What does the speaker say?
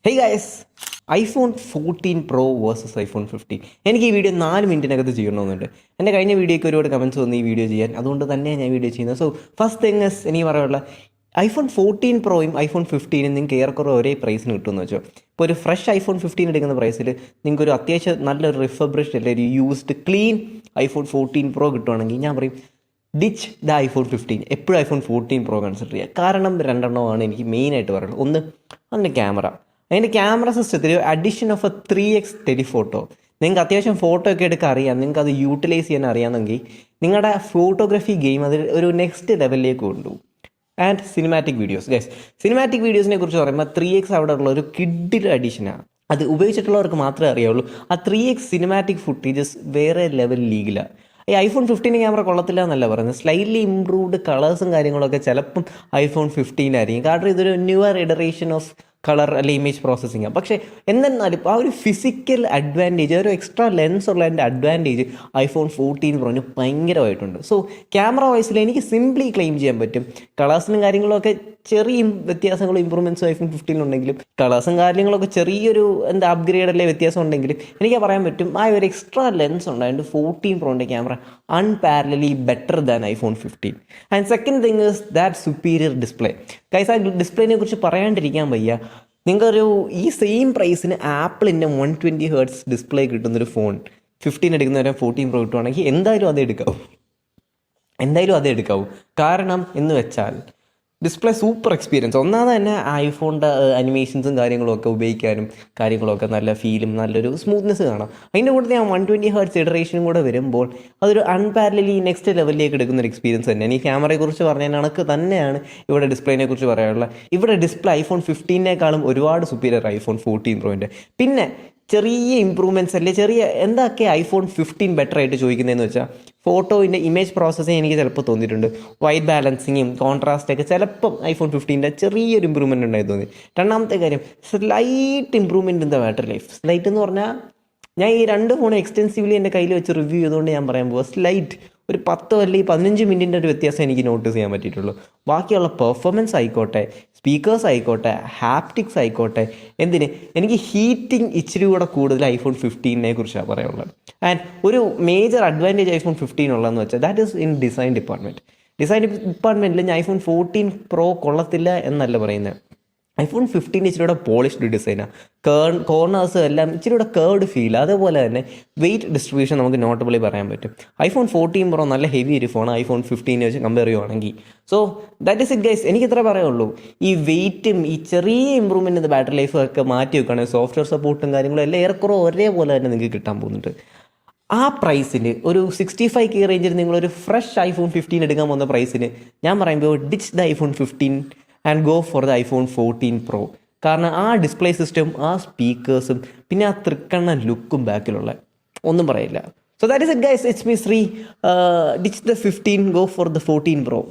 Hey guys, iPhone 14 pro versus iPhone 15. എനിക്ക് ഈ video 4 മിനിറ്റിനകത്ത് ചെയ്യണമെന്നുണ്ട്. എൻ്റെ കഴിഞ്ഞ വീഡിയോയ്ക്ക് ഒരുപാട് കമൻറ്റ്സ് വന്നു ഈ വീഡിയോ ചെയ്യാൻ, അതുകൊണ്ട് തന്നെയാണ് ഞാൻ വീഡിയോ ചെയ്യുന്നത്. സോ ഫസ്റ്റ് തിങ് ഇസ്, എനിക്ക് പറയാനുള്ള ഐഫോൺ 14 പ്രോയും ഐഫോൺ 15 നിങ്ങൾക്ക് ഏറെക്കുറെ ഒരേ പ്രൈസിന് കിട്ടുമെന്ന് വെച്ചോ. ഇപ്പോൾ ഒരു ഫ്രഷ് ഐഫോൺ 15 എടുക്കുന്ന പ്രൈസിൽ നിങ്ങൾക്കൊരു അത്യാവശ്യം നല്ലൊരു റിഫബ്രിഷ്ഡ് അല്ലെങ്കിൽ ഒരു യൂസ്ഡ് ക്ലീൻ ഐഫോൺ 14 പ്രോ കിട്ടുവാണെങ്കിൽ ഞാൻ പറയും ഡിച്ച് ദ ഐഫോൺ 15. എപ്പോഴും ഐഫോൺ 14 പ്രോ കൺസിഡർ ചെയ്യുക. കാരണം രണ്ടെണ്ണമാണ് എനിക്ക് മെയിനായിട്ട് പറയുന്നത്. ഒന്ന്, അതിൻ്റെ ക്യാമറ സിസ്റ്റത്തിൽ addition of A 3x telephoto. നിങ്ങൾക്ക് അത്യാവശ്യം ഫോട്ടോ ഒക്കെ എടുക്കാൻ അറിയാം, നിങ്ങൾക്ക് അത് യൂട്ടിലൈസ് ചെയ്യാൻ അറിയാമെങ്കിൽ നിങ്ങളുടെ ഫോട്ടോഗ്രാഫി ഗെയിം അതിൽ ഒരു നെക്സ്റ്റ് ലെവലിലേക്ക് കൊണ്ടുപോകും. And cinematic videos, guys, cinematic വീഡിയോസിനെ കുറിച്ച് പറയുമ്പോൾ 3x അവിടെ ഉള്ള ഒരു കിഡിൽ അഡീഷനാണ്. അത് ഉപയോഗിച്ചിട്ടുള്ളവർക്ക് മാത്രമേ അറിയാവുള്ളൂ. ആ 3x സിനിമാറ്റിക് ഫുട്ടേജസ് വേറെ ലെവൽ ലീഗിലാണ്. ഈ ഐഫോൺ 15 ക്യാമറ കൊള്ളത്തില്ല എന്നല്ല പറയുന്നത്, സ്ലൈറ്റ്ലി ഇംപ്രൂവ്ഡ് കളേഴ്സും കാര്യങ്ങളൊക്കെ ചിലപ്പം ഐഫോൺ 15 ആയിരിക്കും. കാരണം ഇതൊരു ന്യൂവർ ഇഡറേഷൻ ഓഫ് കളർ അല്ലെങ്കിൽ ഇമേജ് പ്രോസസ്സിങ്. പക്ഷേ എന്നിരുന്നാലും ആ ഒരു ഫിസിക്കൽ അഡ്വാൻറ്റേജ്, ഒരു എക്സ്ട്രാ ലെൻസ് ഉള്ളതിൻ്റെ അഡ്വാൻറ്റേജ് ഐഫോൺ 14 പ്രോന് ഭയങ്കരമായിട്ടുണ്ട്. സോ ക്യാമറ വൈസിൽ എനിക്ക് സിംപ്ലി ക്ലെയിം ചെയ്യാൻ പറ്റും. കളേഴ്സിനും കാര്യങ്ങളൊക്കെ ചെറിയ വ്യത്യാസങ്ങളും ഇമ്പ്രൂവ്മെൻറ്റ്സും ഐഫോൺ 15 ഉണ്ടെങ്കിലും കളേഴ്സും കാര്യങ്ങളൊക്കെ ചെറിയൊരു അപ്ഗ്രേഡ് അല്ലേ വ്യത്യാസം ഉണ്ടെങ്കിലും എനിക്ക് പറയാൻ പറ്റും ആ ഒരു എക്സ്ട്രാ ലെൻസ് ഉണ്ടായതുകൊണ്ട് 14 പ്രോൻ്റെ camera unparallelly better than iPhone 15. And second thing is that superior display. Guys, ആ ഡിസ്പ്ലേനെ കുറിച്ച് പറയാണ്ടിരിക്കാൻ വയ്യ. നിങ്ങൾക്കൊരു ഈ സെയിം പ്രൈസിന് ആപ്പിളിൻ്റെ 120 ഹെർട്സ് ഡിസ്പ്ലേ കിട്ടുന്നൊരു ഫോൺ 15 എടുക്കുന്നവരെ 14 പ്രോ കിട്ടുവാണെങ്കിൽ എന്തായാലും അതേ എടുക്കാവൂ. കാരണം എന്ന് വെച്ചാൽ ഡിസ്പ്ലേ സൂപ്പർ എക്സ്പീരിയൻസ്. ഒന്നാമത് തന്നെ ഐഫോണിൻ്റെ അനിമേഷൻസും കാര്യങ്ങളൊക്കെ ഉപയോഗിക്കാനും കാര്യങ്ങളൊക്കെ നല്ല ഫീലും നല്ലൊരു സ്മൂത്ത്നെസ് കാണാം. അതിൻ്റെ കൂടെ 120 ഹെർട്സ് ഇറ്ററേഷനും കൂടെ വരുമ്പോൾ അതൊരു അൺപാരലലി നെക്സ്റ്റ് ലെവലിലേക്ക് എടുക്കുന്നൊരു എക്സ്പീരിയൻസ് തന്നെയാണ്. ഈ ക്യാമറയെക്കുറിച്ച് പറഞ്ഞ കണക്ക് തന്നെയാണ് ഇവിടെ ഡിസ്പ്ലേനെ കുറിച്ച് പറയാനുള്ളത്. ഇവിടെ ഡിസ്പ്ലേ ഐഫോൺ 15-നേക്കാളും ഒരുപാട് സുപ്പീരിയർ ഐഫോൺ 14 പ്രോൻ്റെ. പിന്നെ ചെറിയ ഇമ്പ്രൂവ്മെൻറ്റ്സ് അല്ലേ, ചെറിയ എന്തൊക്കെ ഐഫോൺ 15 ബെറ്റർ ആയിട്ട് ചോദിക്കുന്നതെന്ന് വെച്ചാൽ ഫോട്ടോയിൻ്റെ ഇമേജ് പ്രോസസ്സിങ് എനിക്ക് ചിലപ്പോൾ തോന്നിയിട്ടുണ്ട്. വൈറ്റ് ബാലൻസിങ്ങും കോൺട്രാസ്റ്റൊക്കെ ചിലപ്പം ഐഫോൺ 15 ചെറിയൊരു ഇമ്പ്രൂവ്മെൻറ്റ് ഉണ്ടായി തോന്നി. രണ്ടാമത്തെ കാര്യം, slight improvement in the battery life. Slight എന്ന് പറഞ്ഞാൽ ഞാൻ ഈ 2 ഫോൺ എക്സ്റ്റെൻസീവ്ലി എൻ്റെ കയ്യിൽ വെച്ച് റിവ്യൂ ചെയ്തുകൊണ്ട് ഞാൻ പറയാൻ പോകുക, സ്ലൈറ്റ് ഒരു 10 അല്ലെങ്കിൽ 15 മിനിറ്റിൻ്റെ ഒരു വ്യത്യാസം എനിക്ക് നോട്ടീസ് ചെയ്യാൻ പറ്റിയിട്ടുള്ളൂ. ബാക്കിയുള്ള പെർഫോമൻസ് ആയിക്കോട്ടെ, സ്പീക്കേഴ്സ് ആയിക്കോട്ടെ, ഹാപ്റ്റിക്സ് ആയിക്കോട്ടെ, എനിക്ക് ഹീറ്റിംഗ് ഇച്ചിരി കൂടെ കൂടുതൽ ഐഫോൺ 15 കുറിച്ചാണ് പറയാനുള്ളത്. ആൻഡ് ഒരു മേജർ അഡ്വാൻറ്റേജ് ഐഫോൺ 15 ഉള്ളതെന്ന് വെച്ചാൽ ദാറ്റ് ഈസ് ഇൻ ഡിസൈൻ ഡിപ്പാർട്ട്മെൻറ്റിൽ ഞാൻ ഐഫോൺ 14 പ്രോ കൊള്ളത്തില്ല എന്നല്ല പറയുന്നത്. ഐഫോൺ 15 ഇച്ചിരി കൂടെ പോളിഷ്ഡ് ഡിസൈനാണ്. കോർണേഴ്സ് എല്ലാം ഇച്ചിരി കൂടെ കേർഡ് ഫീൽ. അതേപോലെ തന്നെ വെയിറ്റ് ഡിസ്ട്രിബ്യൂഷൻ നമുക്ക് നോട്ടബിളി പറയാൻ പറ്റും. ഐഫോൺ 14 പ്രോ നല്ല ഹെവി ഒരു ഫോൺ ഐഫോൺ 15 വെച്ച് കമ്പയർ ചെയ്യുവാണെങ്കിൽ. So that is it guys. എനിക്ക് ഇത്രേ പറയുള്ളൂ. ഈ വെയിറ്റും ഈ ചെറിയ ഇമ്പ്രൂവ്മെൻറ്റ് ബാറ്ററി ലൈഫും ഒക്കെ മാറ്റി വെക്കുകയാണെങ്കിൽ സോഫ്റ്റ്വെയർ സപ്പോർട്ടും കാര്യങ്ങളും എല്ലാം ഏറെക്കുറെ ഒരേപോലെ തന്നെ നിങ്ങൾക്ക് കിട്ടാൻ പോകുന്നുണ്ട്. ആ പ്രൈസിന് ഒരു 65K റേഞ്ചിൽ നിങ്ങളൊരു ഫ്രഷ് ഐഫോൺ 15 എടുക്കാൻ പോകുന്ന പ്രൈസിന് ഞാൻ പറയുമ്പോൾ ditch the iPhone 15 and go for the iPhone 14 pro. കാരണം ആ ഡിസ്പ്ലേ സിസ്റ്റം, ആ സ്പീക്കേഴ്സും പിന്നെ ആ തൃക്കണ്ണ ലുക്കും ബാക്കിലുള്ള ഒന്നും പറയില്ല. So that is it guys. It's me Shri. Ditch the 15, go for the 14 pro.